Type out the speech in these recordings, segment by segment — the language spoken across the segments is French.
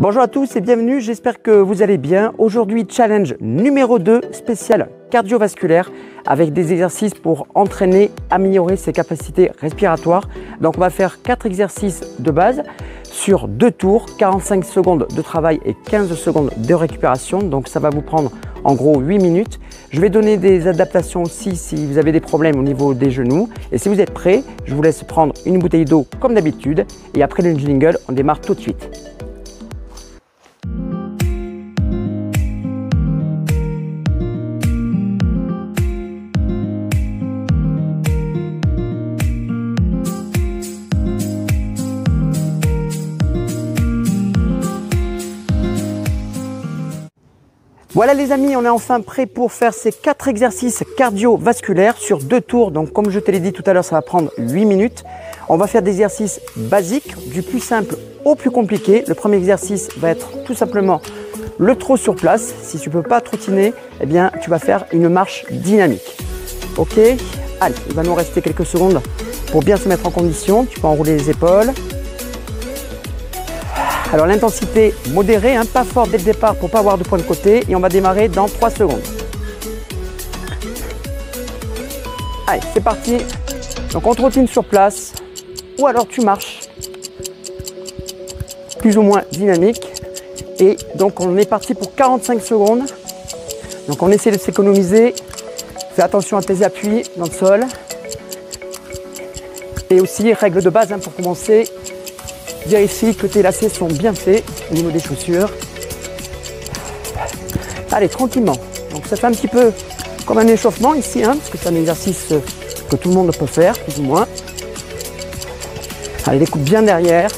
Bonjour à tous et bienvenue, j'espère que vous allez bien. Aujourd'hui, challenge numéro 2, spécial cardiovasculaire, avec des exercices pour entraîner, améliorer ses capacités respiratoires. Donc on va faire 4 exercices de base sur 2 tours, 45 secondes de travail et 15 secondes de récupération. Donc ça va vous prendre en gros 8 minutes. Je vais donner des adaptations aussi si vous avez des problèmes au niveau des genoux. Et si vous êtes prêts, je vous laisse prendre une bouteille d'eau comme d'habitude. Et après le jingle, on démarre tout de suite. Voilà les amis, on est enfin prêt pour faire ces 4 exercices cardiovasculaires sur 2 tours. Donc comme je te l'ai dit tout à l'heure, ça va prendre 8 minutes. On va faire des exercices basiques, du plus simple au plus compliqué. Le premier exercice va être tout simplement le trot sur place. Si tu ne peux pas trottiner, eh bien tu vas faire une marche dynamique. Ok, allez, il va nous rester quelques secondes pour bien se mettre en condition. Tu peux enrouler les épaules. Alors l'intensité modérée, pas fort dès le départ pour ne pas avoir de point de côté. Et on va démarrer dans 3 secondes. Allez, c'est parti. Donc on trottine sur place ou alors tu marches. Plus ou moins dynamique. Et donc on est parti pour 45 secondes. Donc on essaie de s'économiser. Fais attention à tes appuis dans le sol. Et aussi, règle de base pour commencer. Vérifie que tes lacets sont bien faits au niveau des chaussures. Allez, tranquillement. Donc ça fait un petit peu comme un échauffement ici, parce que c'est un exercice que tout le monde peut faire, plus ou moins. Allez, les coudes bien derrière.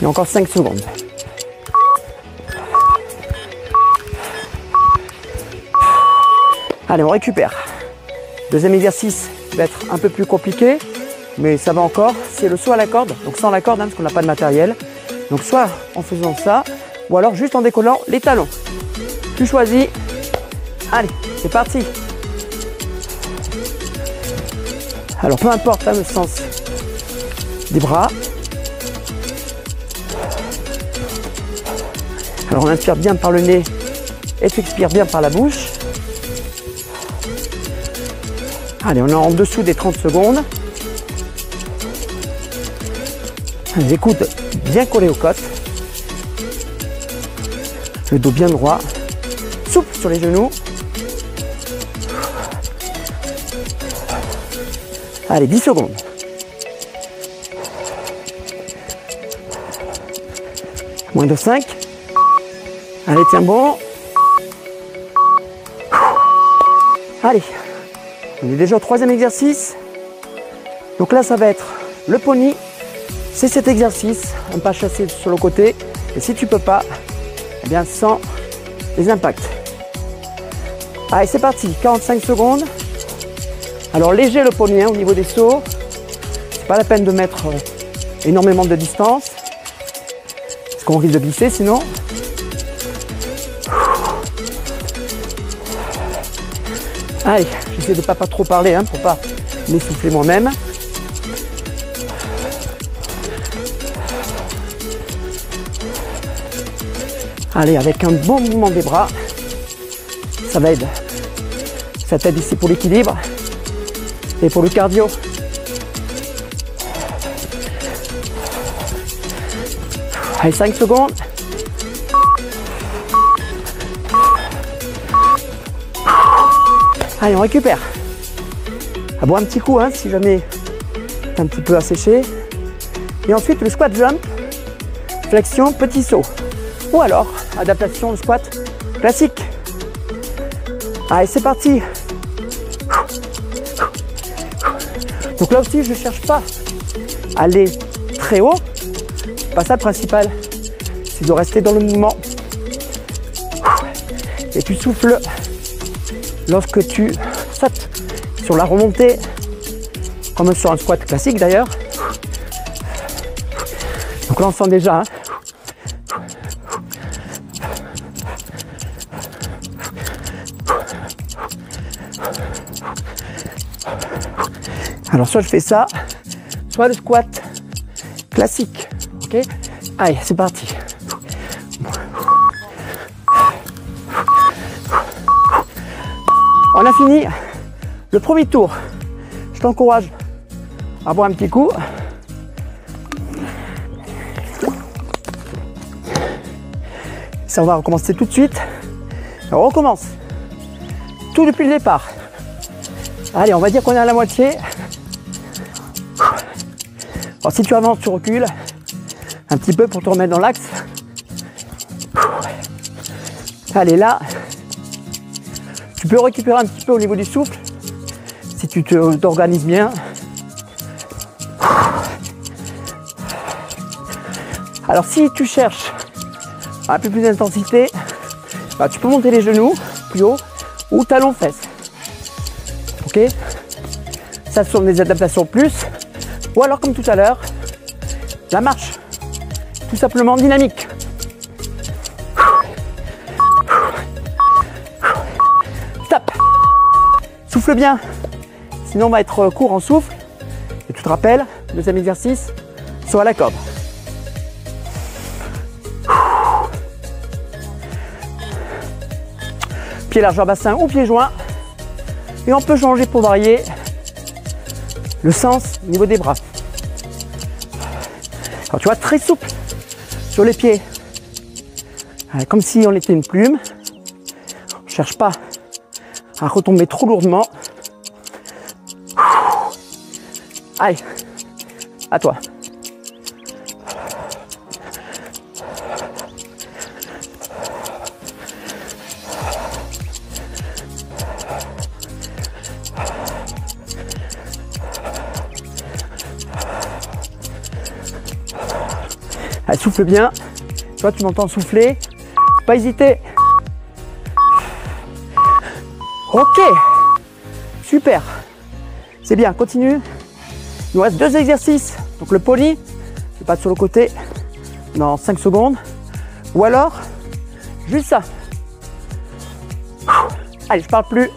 Et encore 5 secondes. Allez, on récupère. Deuxième exercice va être un peu plus compliqué. Mais ça va encore, c'est le saut à la corde, donc sans la corde parce qu'on n'a pas de matériel. Donc soit en faisant ça, ou alors juste en décollant les talons. Tu choisis. Allez, c'est parti. Alors peu importe le sens des bras. Alors on inspire bien par le nez et tu expires bien par la bouche. Allez, on est en dessous des 30 secondes. Les coudes bien collés aux côtes, le dos bien droit, souple sur les genoux. Allez, 10 secondes. Moins de 5. Allez, tiens bon. Allez, on est déjà au 3e exercice. Donc là, ça va être le pony. C'est cet exercice, un pas chassé sur le côté. Et si tu ne peux pas, eh bien sans les impacts. Allez, c'est parti, 45 secondes. Alors léger le poignet au niveau des sauts. C'est pas la peine de mettre énormément de distance. Parce qu'on risque de glisser sinon. Allez, j'essaie de ne pas trop parler pour ne pas m'essouffler moi-même. Allez, avec un bon mouvement des bras, ça va aider. Ça t'aide ici pour l'équilibre et pour le cardio. Allez, 5 secondes. Allez, on récupère. À boire un petit coup si jamais t'es un petit peu asséché. Et ensuite, le squat jump, flexion, petit saut. Ou alors, adaptation, le squat classique. Allez, c'est parti. Donc là aussi, je ne cherche pas à aller très haut. C'est pas ça le principal. C'est de rester dans le mouvement. Et tu souffles lorsque tu sautes sur la remontée, comme sur un squat classique d'ailleurs. Donc là, on sent déjà. Alors soit je fais ça, soit le squat classique. Ok, allez, c'est parti. On a fini le premier tour. Je t'encourage à boire un petit coup. Ça, on va recommencer tout de suite. On recommence. Tout depuis le départ. Allez, on va dire qu'on est à la moitié. Alors, si tu avances, tu recules un petit peu pour te remettre dans l'axe. Allez, là, tu peux récupérer un petit peu au niveau du souffle si tu t'organises bien. Alors, si tu cherches un peu plus d'intensité, bah, tu peux monter les genoux plus haut ou talons fesses. Ok, ça ce sont des adaptations plus. Ou alors comme tout à l'heure, la marche, tout simplement dynamique. Stop. Souffle bien, sinon on va être court en souffle. Et tu te rappelles, deuxième exercice, sur la corde. Pied largeur bassin ou pied joint. Et on peut changer pour varier le sens au niveau des bras. Alors tu vois, très souple sur les pieds. Comme si on était une plume. On ne cherche pas à retomber trop lourdement. Allez, à toi. Allez, souffle bien. Toi, tu m'entends souffler. Faut pas hésiter. Ok. Super. C'est bien, continue. Il nous reste 2 exercices. Donc le pony, je passe sur le côté dans 5 secondes. Ou alors, juste ça. Allez, je parle plus.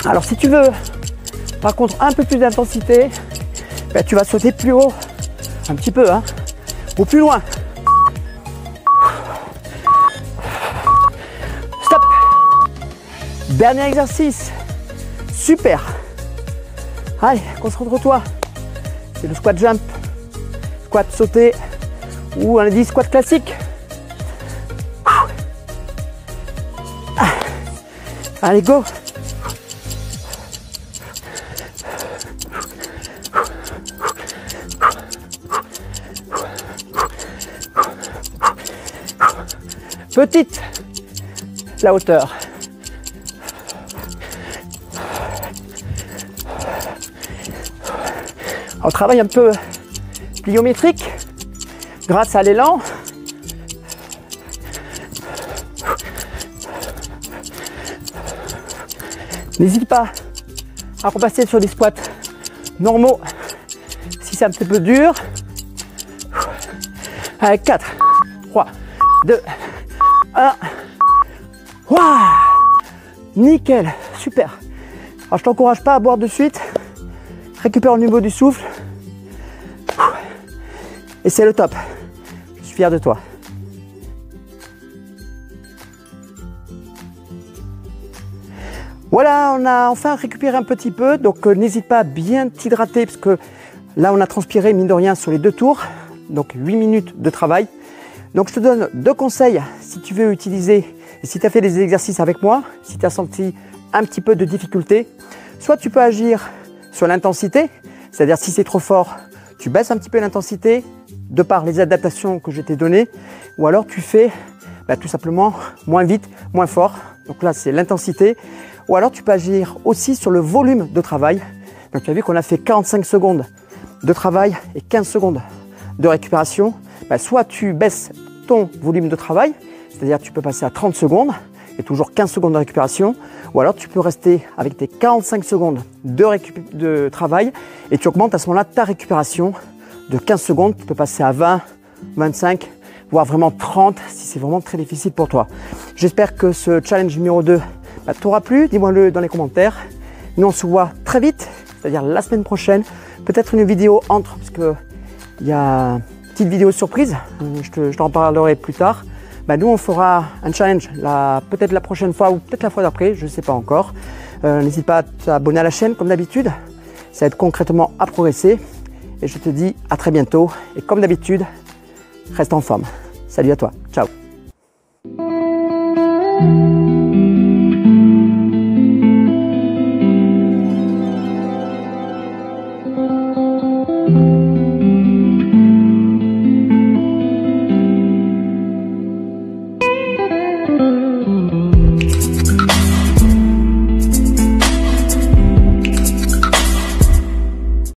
Alors si tu veux, par contre, un peu plus d'intensité, ben, tu vas sauter plus haut, un petit peu, hein, ou plus loin. Stop. Dernier exercice. Super. Allez, concentre-toi. C'est le squat jump, squat sauté, ou on a dit squat classique. Allez, go. Petite, la hauteur. On travaille un peu pliométrique grâce à l'élan. N'hésite pas à repasser sur des squats normaux si c'est un petit peu dur. Allez, 4, 3, 2, 1. Waouh! Nickel, super. Alors je t'encourage pas à boire de suite. Récupère au niveau du souffle. Et c'est le top. Je suis fier de toi. Voilà, on a enfin récupéré un petit peu. Donc n'hésite pas à bien t'hydrater parce que là on a transpiré mine de rien sur les 2 tours. Donc 8 minutes de travail. Donc je te donne 2 conseils si tu veux utiliser et si tu as fait des exercices avec moi, si tu as senti un petit peu de difficulté. Soit tu peux agir sur l'intensité, c'est-à-dire si c'est trop fort, tu baisses un petit peu l'intensité de par les adaptations que je t'ai données, ou alors tu fais tout simplement moins vite, moins fort. Donc là c'est l'intensité. Ou alors tu peux agir aussi sur le volume de travail. Donc tu as vu qu'on a fait 45 secondes de travail et 15 secondes de récupération, soit tu baisses ton volume de travail, c'est-à-dire tu peux passer à 30 secondes et toujours 15 secondes de récupération, ou alors tu peux rester avec tes 45 secondes de travail et tu augmentes à ce moment-là ta récupération de 15 secondes, tu peux passer à 20, 25, voire vraiment 30 si c'est vraiment très difficile pour toi. J'espère que ce challenge numéro 2 t'aura plu, dis-moi-le dans les commentaires. Nous on se voit très vite, c'est-à-dire la semaine prochaine, peut-être une vidéo entre, parce qu'il y a une petite vidéo surprise, je t'en parlerai plus tard. Nous on fera un challenge peut-être la prochaine fois ou peut-être la fois d'après, je ne sais pas encore. N'hésite pas à t'abonner à la chaîne comme d'habitude, ça aide concrètement à progresser. Et je te dis à très bientôt et comme d'habitude, reste en forme. Salut à toi, ciao.